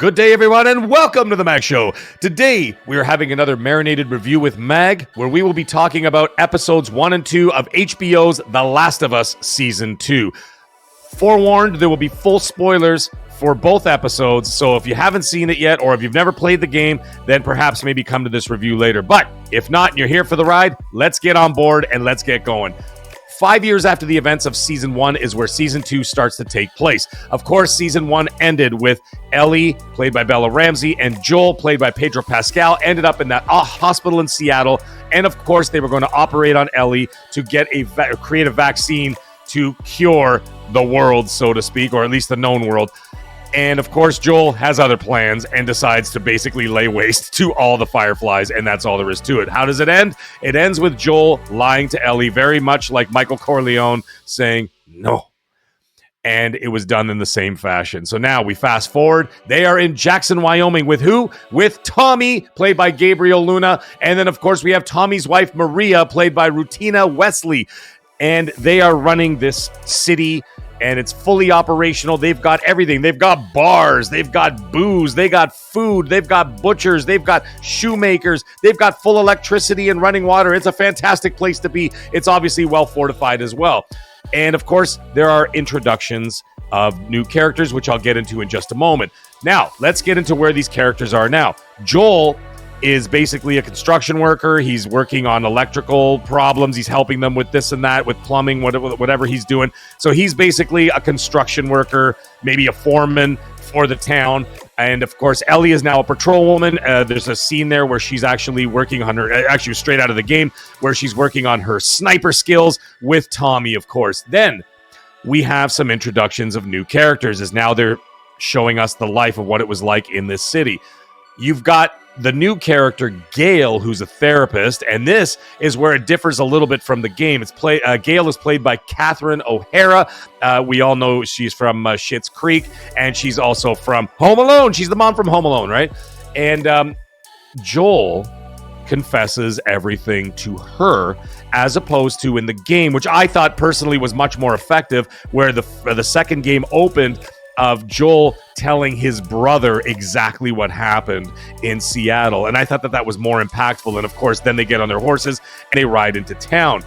Good day, everyone, and welcome to the MAGG Show. Today, we are having another Marinated Review with MAGG, where we will be talking about episodes 1 and 2 of HBO's The Last of Us Season 2. Forewarned, there will be full spoilers for both episodes, so if you haven't seen it yet, or if you've never played the game, then perhaps maybe come to this review later. But if not, and you're here for the ride, let's get on board and let's get going. 5 years after the events of Season 1 is where Season 2 starts to take place. Of course, Season 1 ended with Ellie, played by Bella Ramsey, and Joel, played by Pedro Pascal, ended up in that hospital in Seattle. And of course, they were going to operate on Ellie to get create a vaccine to cure the world, so to speak, or at least the known world. And of course, Joel has other plans and decides to basically lay waste to all the Fireflies, and that's all there is to it. How does it end? It ends with Joel lying to Ellie, very much like Michael Corleone, saying no. And it was done in the same fashion. So now we fast forward. They are in Jackson, Wyoming with who? With Tommy, played by Gabriel Luna. And then, of course, we have Tommy's wife, Maria, played by Rutina Wesley. And they are running this city, and it's fully operational. They've got everything. They've got bars. They've got booze. They got food. They've got butchers. They've got shoemakers. They've got full electricity and running water. It's a fantastic place to be. It's obviously well fortified as well. And of course, there are introductions of new characters, which I'll get into in just a moment. Now, let's get into where these characters are now. Joel is basically a construction worker. He's working on electrical problems. He's helping them with this and that, with plumbing, whatever he's doing. So he's basically a construction worker, maybe a foreman for the town. And of course, Ellie is now a patrol woman. There's a scene there where she's actually working on her, actually straight out of the game, where she's working on her sniper skills with Tommy, of course. Then we have some introductions of new characters, as now they're showing us the life of what it was like in this city. You've got the new character, Gail, who's a therapist, and this is where it differs a little bit from the game. Gail is played by Catherine O'Hara. We all know she's from Schitt's Creek, and she's also from Home Alone. She's the mom from Home Alone, right? And Joel confesses everything to her, as opposed to in the game, which I thought personally was much more effective, where the second game opened of Joel telling his brother exactly what happened in Seattle. And I thought that was more impactful. And of course, then they get on their horses and they ride into town.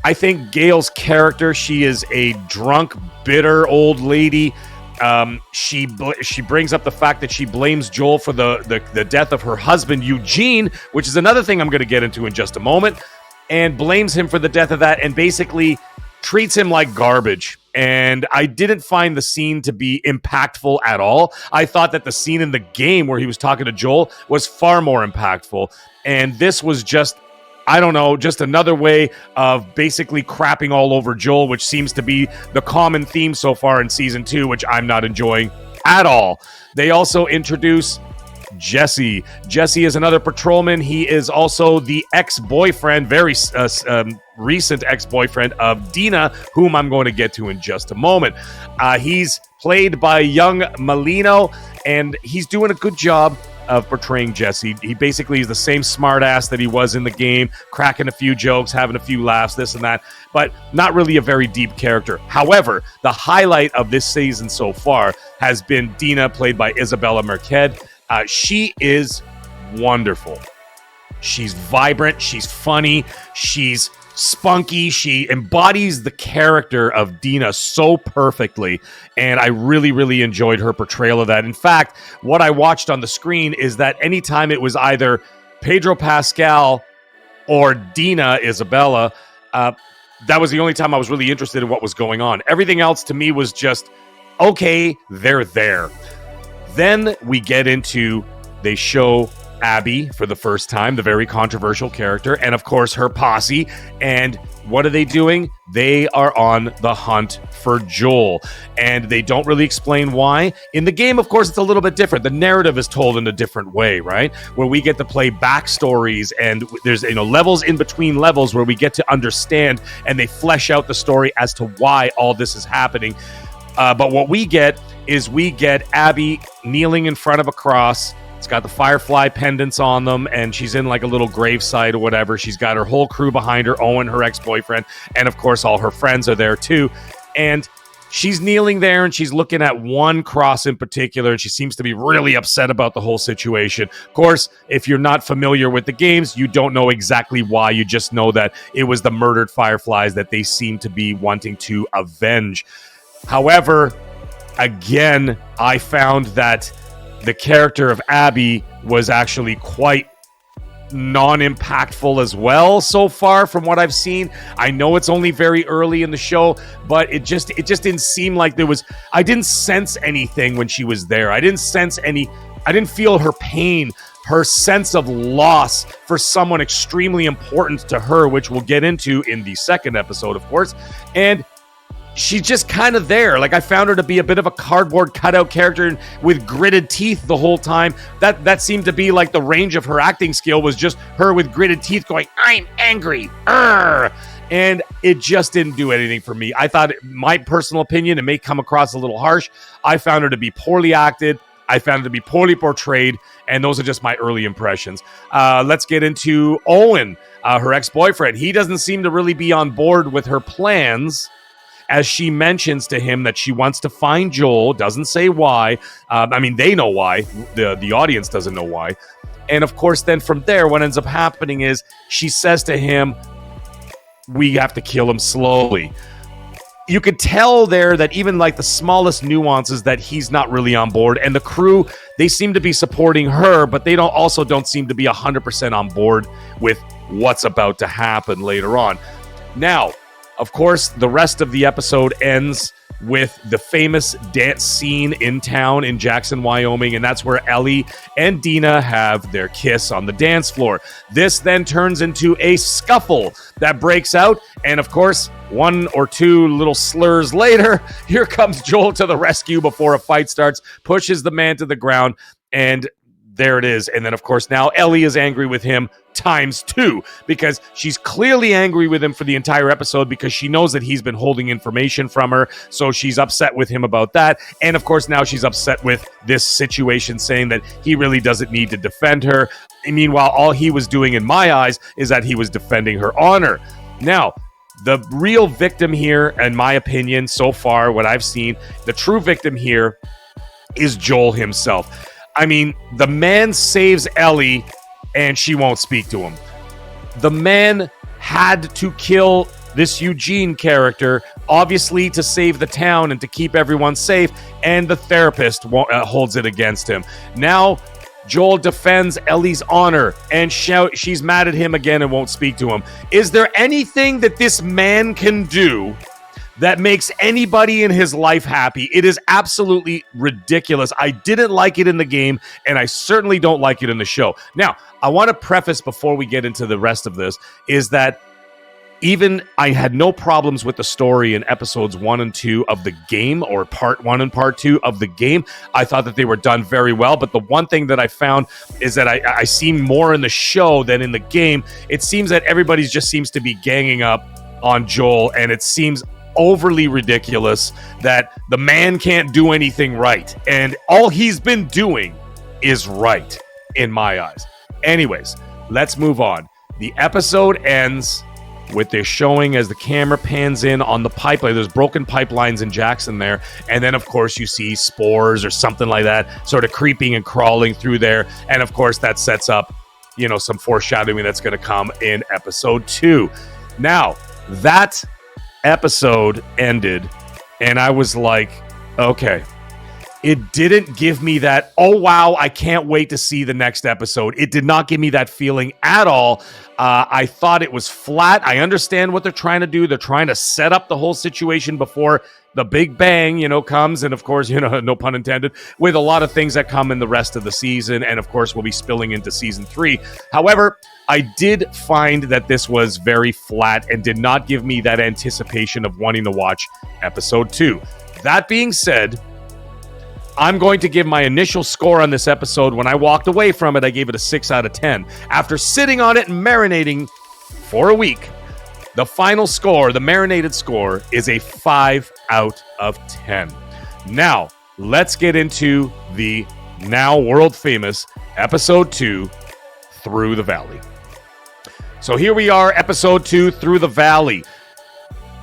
I think Gail's character, she is a drunk, bitter old lady. She brings up the fact that she blames Joel for the death of her husband, Eugene, which is another thing I'm going to get into in just a moment, and blames him for the death of that, and basically treats him like garbage. And I didn't find the scene to be impactful at all. I thought that the scene in the game where he was talking to Joel was far more impactful. And this was just, I don't know, just another way of basically crapping all over Joel, which seems to be the common theme so far in Season 2, which I'm not enjoying at all. They also introduce Jesse. Jesse is another patrolman. He is also the ex-boyfriend, very recent ex-boyfriend of Dina, whom I'm going to get to in just a moment. He's played by young Malino, and he's doing a good job of portraying Jesse. He basically is the same smartass that he was in the game, cracking a few jokes, having a few laughs, this and that, but not really a very deep character. However, the highlight of this season so far has been Dina, played by Isabella Marquez. She is wonderful. She's vibrant. She's funny. She's spunky. She embodies the character of Dina so perfectly. And I really, really enjoyed her portrayal of that. In fact, what I watched on the screen is that anytime it was either Pedro Pascal or Dina, Isabella, that was the only time I was really interested in what was going on. Everything else to me was just, okay, they're there. Then we get into, they show Abby for the first time, the very controversial character, and of course her posse. And what are they doing? They are on the hunt for Joel, and they don't really explain why. In the game, of course, it's a little bit different. The narrative is told in a different way, right? Where we get to play backstories, and there's levels in between levels where we get to understand, and they flesh out the story as to why all this is happening. But what we get is Abby kneeling in front of a cross. It's got the Firefly pendants on them, and she's in like a little gravesite or whatever. She's got her whole crew behind her, Owen, her ex-boyfriend, and of course all her friends are there too. And she's kneeling there and she's looking at one cross in particular, and she seems to be really upset about the whole situation. Of course, if you're not familiar with the games, you don't know exactly why. You just know that it was the murdered Fireflies that they seem to be wanting to avenge. However, again, I found that the character of Abby was actually quite non-impactful as well so far from what I've seen. I know it's only very early in the show, but it just didn't seem like I didn't sense anything when she was there. I didn't feel her pain, her sense of loss for someone extremely important to her, which we'll get into in the second episode, of course. And she's just kind of there. Like, I found her to be a bit of a cardboard cutout character with gritted teeth the whole time. That seemed to be like the range of her acting skill, was just her with gritted teeth going, "I'm angry." Arr! And it just didn't do anything for me. I thought, my personal opinion, it may come across a little harsh, I found her to be poorly acted. I found it to be poorly portrayed, and those are just my early impressions. Let's get into Owen, her ex-boyfriend. He doesn't seem to really be on board with her plans, as she mentions to him that she wants to find Joel. Doesn't say why. They know why. The audience doesn't know why. And of course, then from there, what ends up happening is she says to him, we have to kill him slowly. You could tell there that even like the smallest nuances that he's not really on board. And the crew, they seem to be supporting her, but they don't seem to be 100% on board with what's about to happen later on. Now, of course, the rest of the episode ends with the famous dance scene in town in Jackson, Wyoming, and that's where Ellie and Dina have their kiss on the dance floor. This then turns into a scuffle that breaks out, and of course, one or two little slurs later, here comes Joel to the rescue before a fight starts, pushes the man to the ground, and there it is. And then, of course, now Ellie is angry with him times two, because she's clearly angry with him for the entire episode because she knows that he's been holding information from her. So she's upset with him about that. And of course, now she's upset with this situation, saying that he really doesn't need to defend her. And meanwhile, all he was doing, in my eyes, is that he was defending her honor. Now, the real victim here, in my opinion, so far, what I've seen, the true victim here is Joel himself. I mean, the man saves Ellie and she won't speak to him. The man had to kill this Eugene character, obviously to save the town and to keep everyone safe, and the therapist holds it against him. Now, Joel defends Ellie's honor, and she's mad at him again and won't speak to him. Is there anything that this man can do that makes anybody in his life happy? It is absolutely ridiculous. I didn't like it in the game, and I certainly don't like it in the show. Now, I want to preface before we get into the rest of this, is that even I had no problems with the story in episodes 1 and 2 of the game, or part 1 and part 2 of the game. I thought that they were done very well, but the one thing that I found is that I seen more in the show than in the game. It seems that everybody just seems to be ganging up on Joel, and it seems overly ridiculous that the man can't do anything right, and all he's been doing is right in my eyes. Anyways, let's move on. The episode ends with this showing as the camera pans in on the pipeline. There's broken pipelines in Jackson there, and then of course you see spores or something like that sort of creeping and crawling through there, and of course that sets up, some foreshadowing that's going to come in episode 2. Now, that episode ended, and I was like, okay. It didn't give me that, oh wow, I can't wait to see the next episode. It did not give me that feeling at all. I thought it was flat. I understand what they're trying to do. They're trying to set up the whole situation before the big bang, comes. And of course, no pun intended, with a lot of things that come in the rest of the season. And of course, we'll be spilling into season 3. However, I did find that this was very flat and did not give me that anticipation of wanting to watch episode 2. That being said, I'm going to give my initial score on this episode. When I walked away from it, I gave it a 6 out of 10. After sitting on it and marinating for a week, the final score, the marinated score, is a 5 out of 10. Now, let's get into the now world-famous episode 2, Through the Valley. So here we are, episode 2, Through the Valley.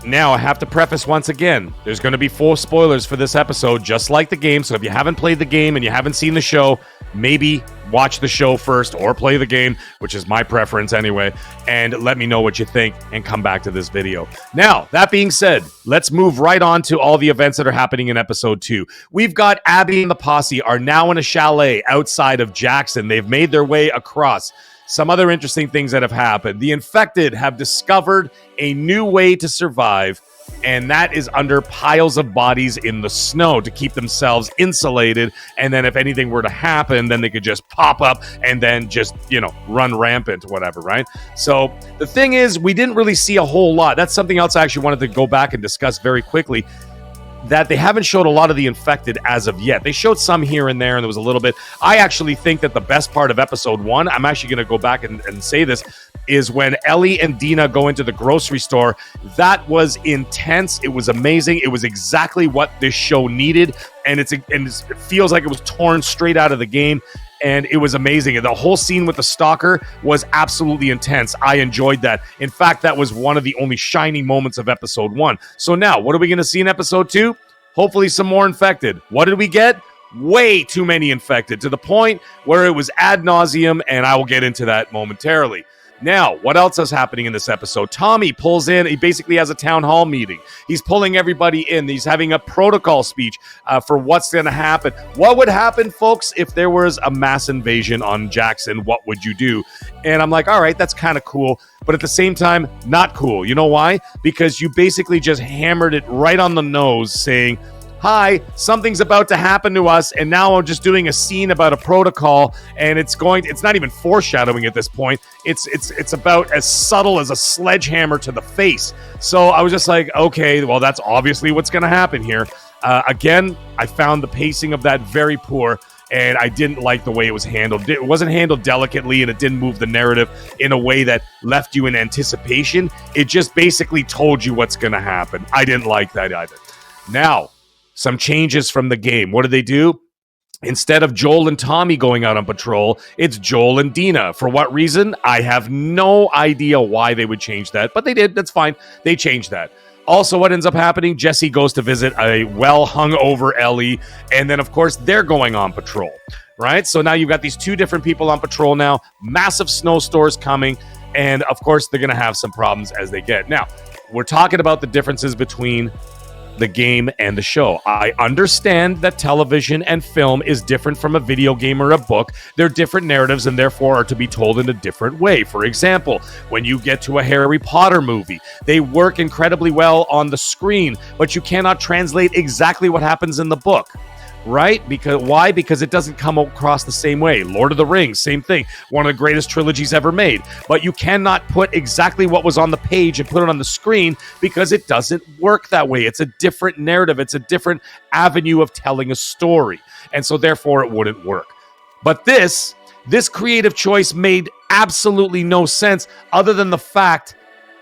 Now, I have to preface once again, there's going to be full spoilers for this episode, just like the game. So if you haven't played the game and you haven't seen the show, maybe watch the show first or play the game, which is my preference anyway, and let me know what you think and come back to this video. Now, that being said, let's move right on to all the events that are happening in episode 2. We've got Abby and the posse are now in a chalet outside of Jackson. They've made their way across. Some other interesting things that have happened. The infected have discovered a new way to survive, and that is under piles of bodies in the snow to keep themselves insulated. And then if anything were to happen, then they could just pop up and then just, run rampant, whatever, right? So the thing is, we didn't really see a whole lot. That's something else I actually wanted to go back and discuss very quickly, that they haven't showed a lot of the infected as of yet. They showed some here and there, and there was a little bit. I actually think that the best part of episode 1, I'm actually going to go back and say this, is when Ellie and Dina go into the grocery store. That was intense. It was amazing. It was exactly what this show needed, and it feels like it was torn straight out of the game. And it was amazing. And the whole scene with the stalker was absolutely intense. I enjoyed that. In fact, that was one of the only shining moments of episode 1. So now, what are we going to see in episode 2? Hopefully some more infected. What did we get? Way too many infected, to the point where it was ad nauseum, and I will get into that momentarily. Now, what else is happening in this episode? Tommy pulls in. He basically has a town hall meeting. He's pulling everybody in. He's having a protocol speech for what's going to happen. What would happen, folks, if there was a mass invasion on Jackson? What would you do? And I'm like, all right, that's kind of cool. But at the same time, not cool. You know why? Because you basically just hammered it right on the nose, saying, hi, something's about to happen to us, and now I'm just doing a scene about a protocol, and it's not even foreshadowing at this point. It's about as subtle as a sledgehammer to the face. So I was just like, okay, well, that's obviously what's going to happen here. Again, I found the pacing of that very poor, and I didn't like the way it was handled. It wasn't handled delicately, and it didn't move the narrative in a way that left you in anticipation. It just basically told you what's going to happen. I didn't like that either. Now, some changes from the game. What do they do? Instead of Joel and Tommy going out on patrol, it's Joel and Dina. For what reason? I have no idea why they would change that, but they did. That's fine. They changed that. Also, what ends up happening? Jesse goes to visit a well-hung-over Ellie, and then, of course, they're going on patrol, right? So now you've got these two different people on patrol now, massive snowstorms coming, and, of course, they're going to have some problems as they get. Now, we're talking about the differences between the game and the show. I understand that television and film is different from a video game or a book. They're different narratives and therefore are to be told in a different way. For example, when you get to a Harry Potter movie, they work incredibly well on the screen, but you cannot translate exactly what happens in the book. Right? Why? Because it doesn't come across the same way. Lord of the Rings, same thing. One of the greatest trilogies ever made. But you cannot put exactly what was on the page and put it on the screen because it doesn't work that way. It's a different narrative. It's a different avenue of telling a story. And so therefore it wouldn't work. But this creative choice made absolutely no sense other than the fact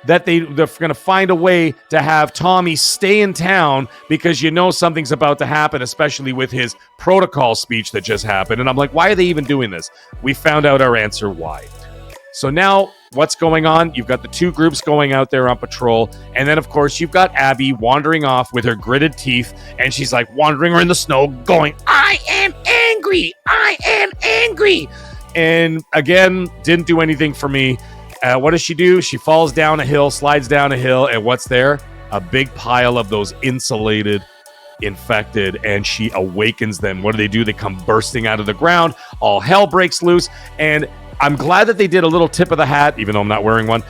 that they're going to find a way to have Tommy stay in town because something's about to happen, especially with his protocol speech that just happened. And I'm like, why are they even doing this? We found out our answer why. So now what's going on? You've got the two groups going out there on patrol. And then, of course, you've got Abby wandering off with her gritted teeth. And she's like wandering around the snow going, I am angry. I am angry. And again, didn't do anything for me. What does she do? She falls down a hill, slides down a hill, and what's there? A big pile of those insulated infected, and she awakens them. What do? They come bursting out of the ground. All hell breaks loose, and I'm glad that they did a little tip of the hat, even though I'm not wearing one,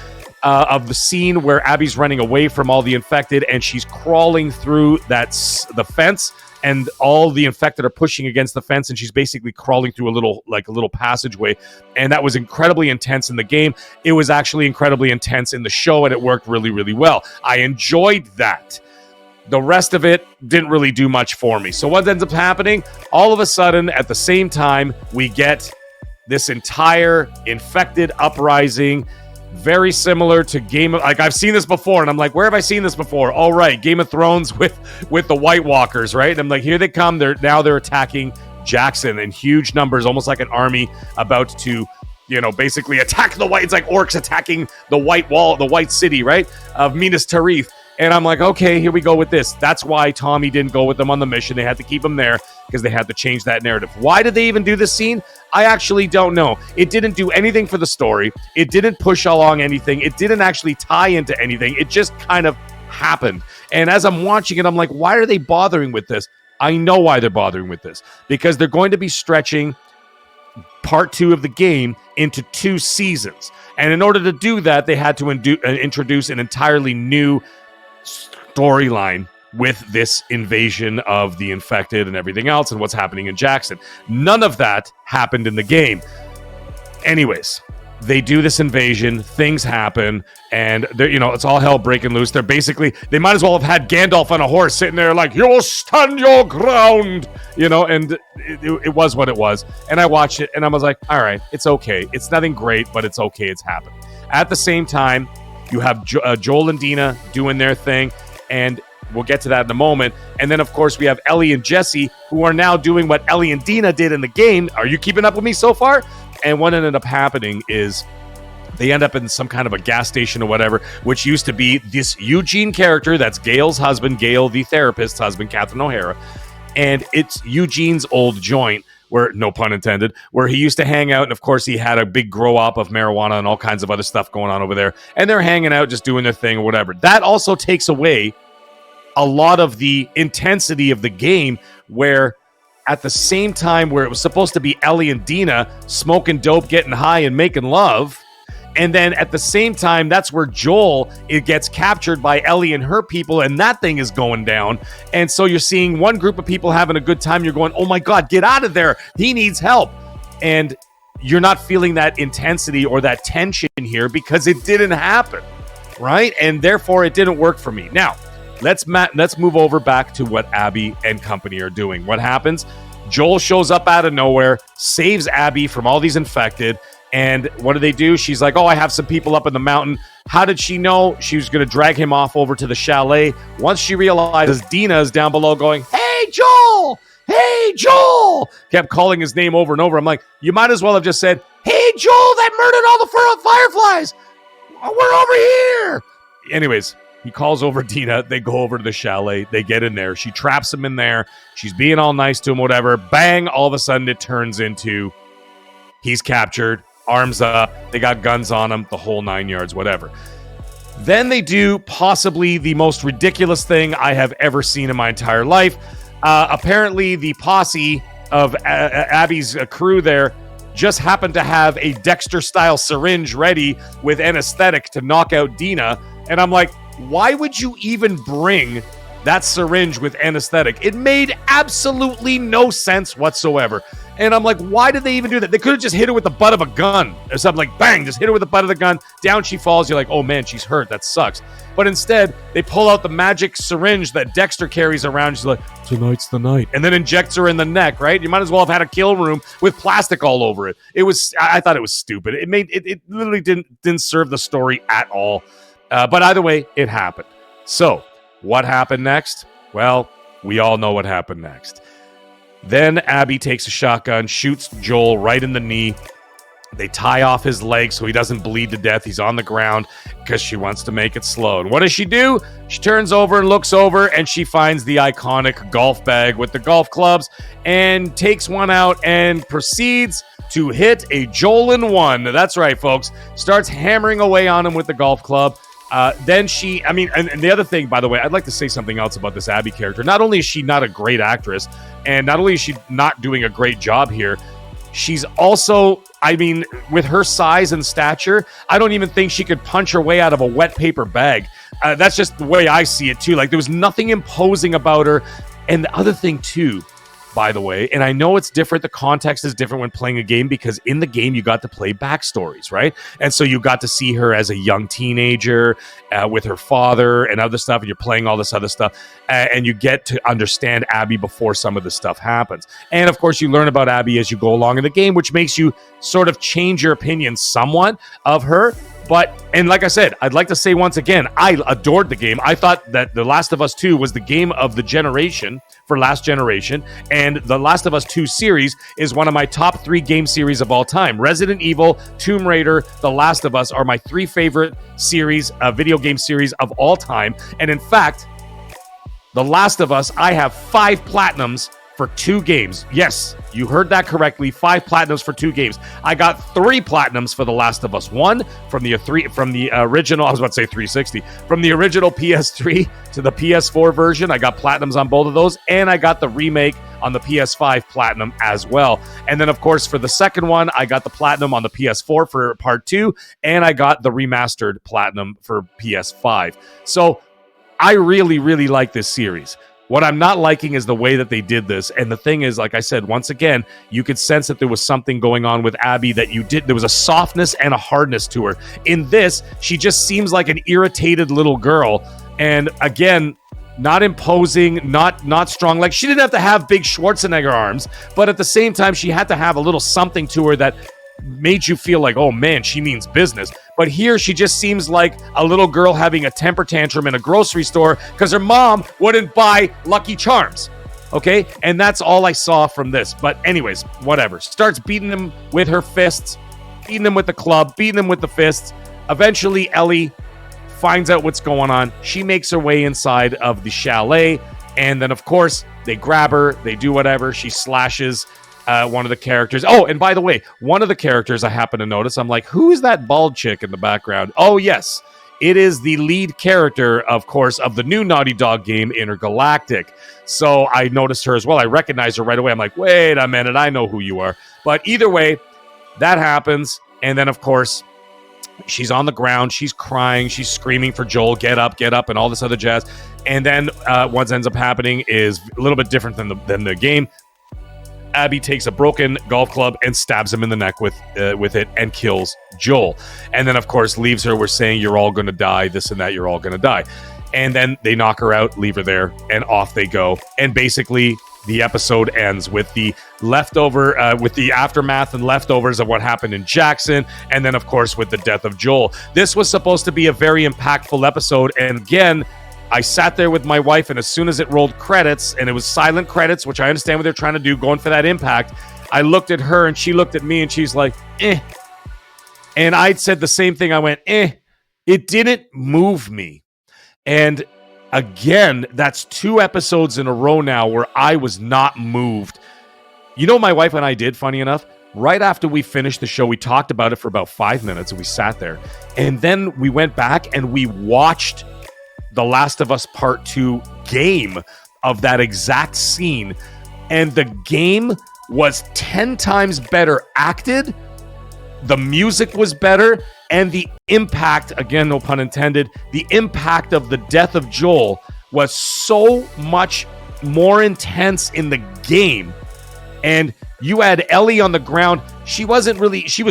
of the scene where Abby's running away from all the infected, and she's crawling through the fence, and all the infected are pushing against the fence, and she's basically crawling through a little passageway. And that was incredibly intense in the game. It was actually incredibly intense in the show, and it worked really, really well. I enjoyed that. The rest of it didn't really do much for me. So what ends up happening? All of a sudden, at the same time, we get this entire infected uprising. Very similar to I've seen this before, and I'm like, where have I seen this before? All right, Game of Thrones with the White Walkers, right? And I'm like, here they come. They're attacking Jackson in huge numbers, almost like an army about to, basically attack the White. It's like orcs attacking the White Wall, the White City, right? Of Minas Tirith. And I'm like, okay, here we go with this. That's why Tommy didn't go with them on the mission. They had to keep him there because they had to change that narrative. Why did they even do this scene? I actually don't know. It didn't do anything for the story. It didn't push along anything. It didn't actually tie into anything. It just kind of happened. And as I'm watching it, I'm like, why are they bothering with this? I know why they're bothering with this. Because they're going to be stretching part 2 of the game into 2 seasons. And in order to do that, they had to introduce an entirely new storyline with this invasion of the infected and everything else and what's happening in Jackson. None of that happened in the game. Anyways, they do this invasion, things happen, and it's all hell breaking loose. They might as well have had Gandalf on a horse sitting there like, you will stand your ground, and it was what it was. And I watched it and I was like, all right, it's okay. It's nothing great, but it's okay. It's happened. At the same time, you have Joel and Dina doing their thing, and we'll get to that in a moment. And then, of course, we have Ellie and Jesse, who are now doing what Ellie and Dina did in the game. Are you keeping up with me so far? And what ended up happening is they end up in some kind of a gas station or whatever, which used to be this Eugene character. That's Gail's husband, Gail, the therapist's husband, Catherine O'Hara. And it's Eugene's old joint, where, no pun intended, where he used to hang out. And of course, he had a big grow up of marijuana and all kinds of other stuff going on over there. And they're hanging out, just doing their thing or whatever. That also takes away a lot of the intensity of the game, where at the same time where it was supposed to be Ellie and Dina smoking dope, getting high, and making love, and then at the same time, that's where Joel, it gets captured by Ellie and her people, and that thing is going down. And so you're seeing one group of people having a good time. You're going, oh my God, get out of there. He needs help. And you're not feeling that intensity or that tension here because it didn't happen, right? And therefore, it didn't work for me. Now, let's move over back to what Abby and company are doing. What happens? Joel shows up out of nowhere, saves Abby from all these infected. And what do? She's like, oh, I have some people up in the mountain. How did she know? She was going to drag him off over to the chalet. Once she realizes Dina is down below going, hey, Joel! Hey, Joel! Kept calling his name over and over. I'm like, you might as well have just said, hey, Joel, that murdered all the fireflies! We're over here! Anyways, he calls over Dina. They go over to the chalet. They get in there. She traps him in there. She's being all nice to him, whatever. Bang! All of a sudden, it turns into he's captured. Arms up, they got guns on him, the whole 9 yards, whatever. Then they do possibly the most ridiculous thing I have ever seen in my entire life. Apparently, the posse of Abby's crew there just happened to have a Dexter-style syringe ready with anesthetic to knock out Dina. And I'm like, why would you even bring that syringe with anesthetic? It made absolutely no sense whatsoever. And I'm like, why did they even do that? They could have just hit her with the butt of a gun or something, like bang, just hit her with the butt of the gun. Down she falls. You're like, oh man, she's hurt. That sucks. But instead, they pull out the magic syringe that Dexter carries around. She's like, tonight's the night. And then injects her in the neck, right? You might as well have had a kill room with plastic all over it. I thought it was stupid. It literally didn't serve the story at all. But either way, it happened. So what happened next? Well, we all know what happened next. Then Abby takes a shotgun, shoots Joel right in the knee. They tie off his leg so he doesn't bleed to death. He's on the ground because she wants to make it slow. And what does she do? She turns over and looks over, and she finds the iconic golf bag with the golf clubs and takes one out and proceeds to hit a Joel in one. That's right, folks. Starts hammering away on him with the golf club. Then and the other thing, by the way, I'd like to say something else about this Abby character. Not only is she not a great actress, and not only is she not doing a great job here, she's also, with her size and stature, I don't even think she could punch her way out of a wet paper bag. That's just the way I see it, too. Like, there was nothing imposing about her. And the other thing, too, by the way, and I know it's different, the context is different when playing a game, because in the game you got to play backstories, right? And so you got to see her as a young teenager with her father and other stuff, and you're playing all this other stuff, and you get to understand Abby before some of this stuff happens. And of course you learn about Abby as you go along in the game, which makes you sort of change your opinion somewhat of her. And like I said, I'd like to say once again, I adored the game. I thought that The Last of Us 2 was the game of the generation for last generation. And The Last of Us 2 series is one of my top 3 game series of all time. Resident Evil, Tomb Raider, The Last of Us are my 3 favorite series, video game series of all time. And in fact, The Last of Us, I have 5 platinums for 2 games. Yes, you heard that correctly. 5 platinums for 2 games. I got 3 platinums for The Last of Us 1 from the original, I was about to say 360, from the original PS3 to the PS4 version. I got platinums on both of those, and I got the remake on the PS5 platinum as well. And then, of course, for the second one, I got the platinum on the PS4 for part 2, and I got the remastered platinum for PS5. So I really, really like this series. What I'm not liking is the way that they did this. And the thing is, like I said, once again, you could sense that there was something going on with Abby that there was a softness and a hardness to her. In this, she just seems like an irritated little girl. And again, not imposing, not strong. Like, she didn't have to have big Schwarzenegger arms, but at the same time, she had to have a little something to her that made you feel like, oh man, she means business. But here she just seems like a little girl having a temper tantrum in a grocery store because her mom wouldn't buy Lucky Charms. Okay? And that's all I saw from this. But anyways, whatever. Starts beating him with her fists, beating him with the club, beating him with the fists. Eventually, Ellie finds out what's going on. She makes her way inside of the chalet. And then, of course, they grab her. They do whatever. She slashes one of the characters. Oh, and by the way, one of the characters I happen to notice, I'm like, who is that bald chick in the background? Oh, yes. It is the lead character, of course, of the new Naughty Dog game, Intergalactic. So I noticed her as well. I recognized her right away. I'm like, wait a minute, I know who you are. But either way, that happens. And then, of course, she's on the ground. She's crying. She's screaming for Joel, get up, and all this other jazz. And then what ends up happening is a little bit different than the game. Abby takes a broken golf club and stabs him in the neck with it and kills Joel. And then, of course, leaves her. We're saying, you're all going to die, this and that, you're all going to die. And then they knock her out, leave her there, and off they go. And basically, the episode ends with the leftover, with the aftermath and leftovers of what happened in Jackson. And then, of course, with the death of Joel. This was supposed to be a very impactful episode. And again, I sat there with my wife, and as soon as it rolled credits, and it was silent credits, which I understand what they're trying to do, going for that impact, I looked at her, and she looked at me, and she's like, eh. And I'd said the same thing. I went, eh. It didn't move me. And again, that's 2 episodes in a row now where I was not moved. You know, my wife and I did, funny enough, right after we finished the show, we talked about it for about 5 minutes, and we sat there. And then we went back, and we watched The Last of Us Part 2 game of that exact scene, and the game was 10 times better acted, the music was better, and the impact, again, no pun intended, the impact of the death of Joel was so much more intense in the game. And you had Ellie on the ground. She was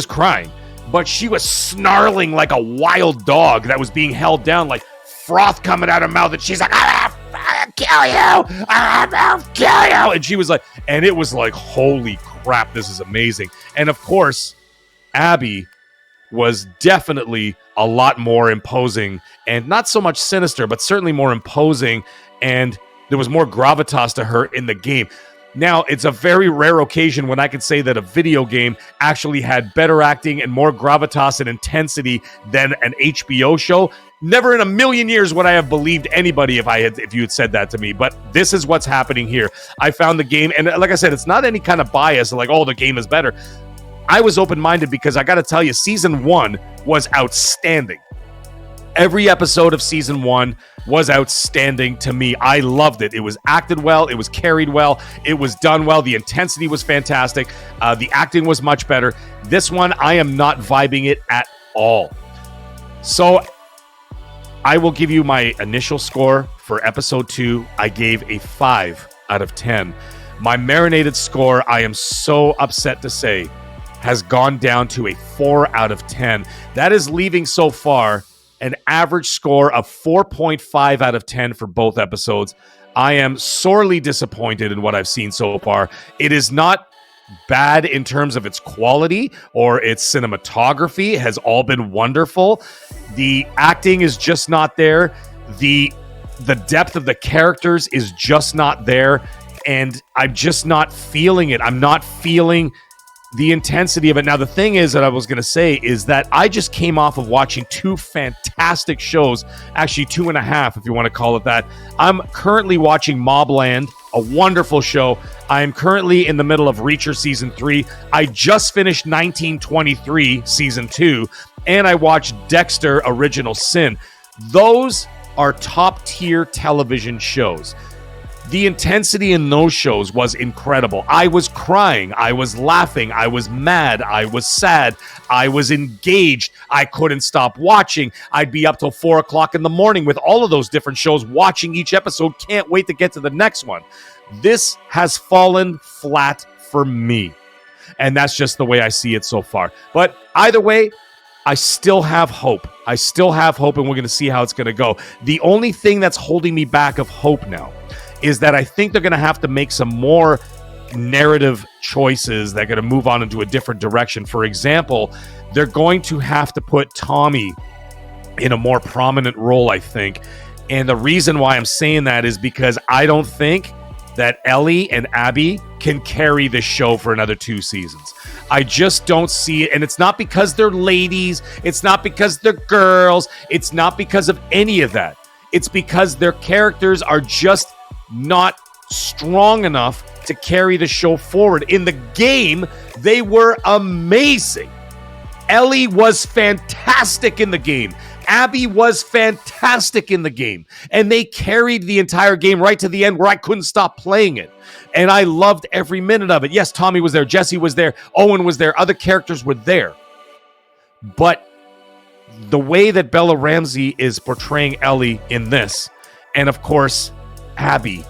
crying, but she was snarling like a wild dog that was being held down, like froth coming out of her mouth, and she's like, I'll kill you! I'll kill you! And she was like, and it was like, holy crap, this is amazing. And of course, Abby was definitely a lot more imposing, and not so much sinister, but certainly more imposing, and there was more gravitas to her in the game. Now, it's a very rare occasion when I could say that a video game actually had better acting and more gravitas and intensity than an HBO show. Never in a million years would I have believed anybody if you had said that to me. But this is what's happening here. I found the game, and like I said, it's not any kind of bias like, oh, the game is better. I was open-minded because I got to tell you, season 1 was outstanding. Every episode of season 1 was outstanding to me. I loved it. It was acted well. It was carried well. It was done well. The intensity was fantastic. The acting was much better. This one, I am not vibing it at all. So I will give you my initial score for episode 2. I gave a 5 out of 10. My marinated score, I am so upset to say, has gone down to a 4 out of 10. That is leaving so far an average score of 4.5 out of 10 for both episodes. I am sorely disappointed in what I've seen so far. It is not bad in terms of its quality or its cinematography. It has all been wonderful. The acting is just not there. The depth of the characters is just not there. And I'm just not feeling it. I'm not feeling the intensity of it. Now, the thing is that I was going to say is that I just came off of watching two fantastic shows, actually 2.5, if you want to call it that. I'm currently watching Mobland, a wonderful show. I'm currently in the middle of Reacher Season 3. I just finished 1923 Season 2, and I watched Dexter Original Sin. Those are top-tier television shows. The intensity in those shows was incredible. I was crying. I was laughing. I was mad. I was sad. I was engaged. I couldn't stop watching. I'd be up till 4 o'clock in the morning with all of those different shows, watching each episode. Can't wait to get to the next one. This has fallen flat for me. And that's just the way I see it so far. But either way, I still have hope. I still have hope, and we're going to see how it's going to go. The only thing that's holding me back of hope now is that I think they're going to have to make some more narrative choices that are going to move on into a different direction. For example, they're going to have to put Tommy in a more prominent role, I think. And the reason why I'm saying that is because I don't think that Ellie and Abby can carry this show for another 2 seasons. I just don't see it. And it's not because they're ladies. It's not because they're girls. It's not because of any of that. It's because their characters are just not strong enough to carry the show forward. In the game, they were amazing. Ellie was fantastic in the game. Abby was fantastic in the game. And they carried the entire game right to the end where I couldn't stop playing it. And I loved every minute of it. Yes, Tommy was there. Jesse was there. Owen was there. Other characters were there. But the way that Bella Ramsey is portraying Ellie in this, and of course, Abby,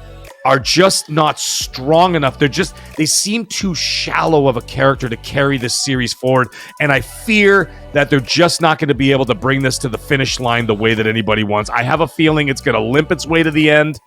are just not strong enough. They seem too shallow of a character to carry this series forward. And I fear that they're just not going to be able to bring this to the finish line the way that anybody wants. I have a feeling it's going to limp its way to the end.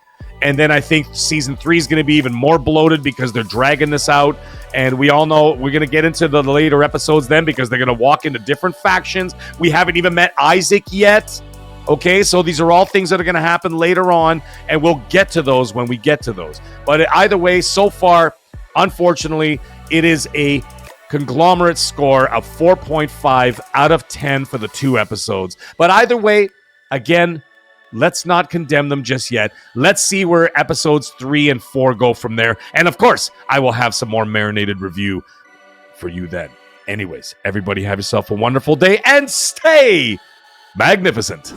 And then I think season 3 is going to be even more bloated because they're dragging this out. And we all know we're going to get into the later episodes then because they're going to walk into different factions. We haven't even met Isaac yet. Okay, so these are all things that are going to happen later on, and we'll get to those when we get to those. But either way, so far, unfortunately, it is a conglomerate score of 4.5 out of 10 for the 2 episodes. But either way, again, let's not condemn them just yet. Let's see where episodes 3 and 4 go from there. And of course, I will have some more Marinated review for you then. Anyways, everybody have yourself a wonderful day and stay magnificent.